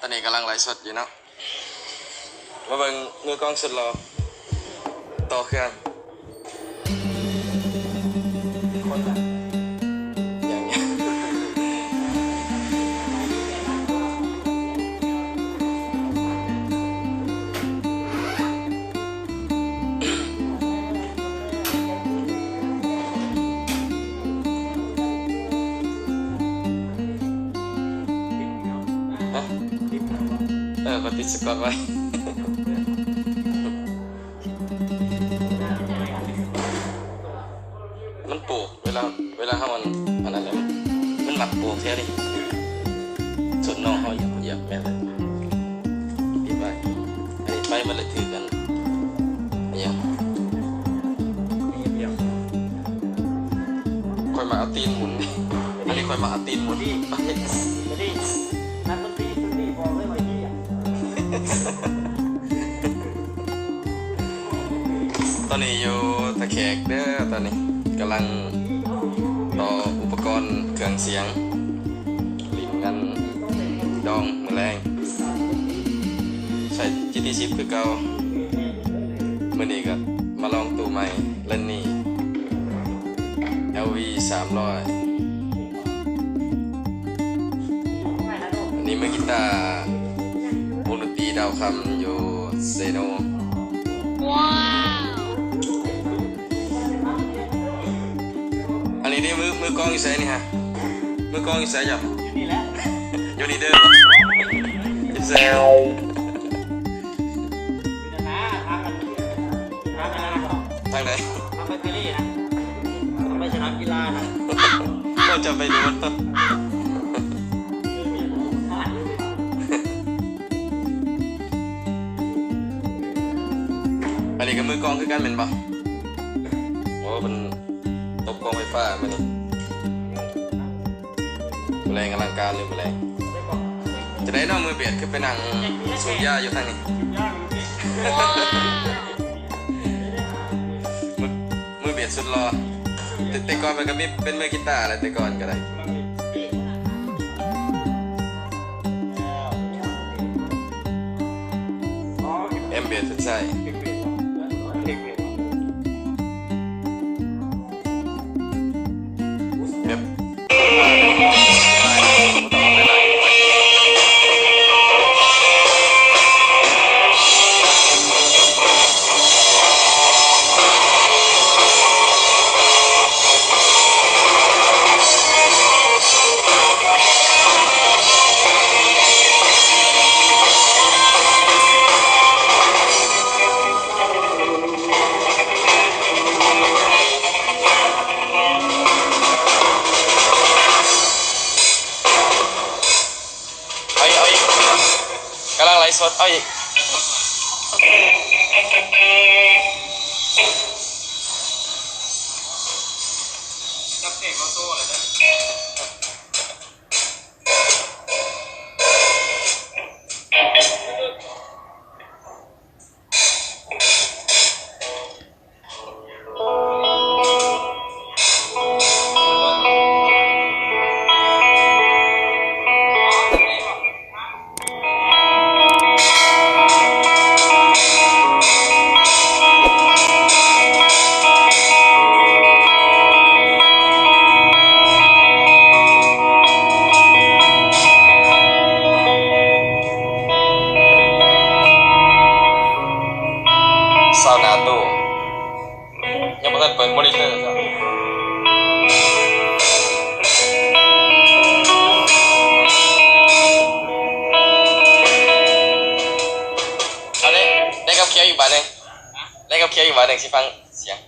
อนนี้กำลังไลฟ์สดอยู่เนาะมาเบิ่งมือกล้องสุดรอต่อเครื่องอย่างเงี้ยก็ติดสกอตไว้มันปลูกเวลาเขามันอันนั้นแล้วมันหมักปลูกแท้ดิส่วนน้องเขาเหยียบแม่เลยดีไปอันนี้ไปมันเลยถือกันเนี่ยคอยมาเอาตีนหมุนอันนี้คอยมาเอาตีนหมุนตอนนี้อยู่ตะแคกเด้อตอนนี้กำลังต่ออุปกรณ์เครื่องเสียงลิ้นกันดองมือแรงใส่ GT10 คือเก่ามื่อนี้ก็มาลองตู้ใหม่เล่นนี่ LV 300อันนี้มือกีตาร์วงดนตรีดาวคำอยู่เซโนว้าวอันนี้มือกล้องอยู่ไสนี่ฮะมือกล้องอยู่ไสจ้ะอยู่นี่แหละอยู่นี่เด้อบ่เซลทางไหนทางไปทะเลนะทางไปสนามกีฬานะก็จะไปดูอันนี้ก็มือกล้องคือกันเป็นปะโอ้มันตบกล้องไฟฟ้ามันนี่แรงอลังการเลยแรงจะได้น้องมือเบียดขึ้นไปนั่งสูบยาอยู่ทางนี้มือเบียดสุดรอแต่ก่อนมันก็มีเป็นมือกีตาร์อะไรแต่ก่อนก็ได้เอ็มเบียดสุดใช่กำลังไลฟ์สดเอาอีกจับเสกเอาโซ่อะไรนะซาวนาโต้ยังไม่ทันเปิดมอนิเตอร์จ้ะเอาเลยได้กับเคียวอยู่บ้านหนึ่งได้กับเคียวอยู่บ้านหนึ่งสิฟังเสียง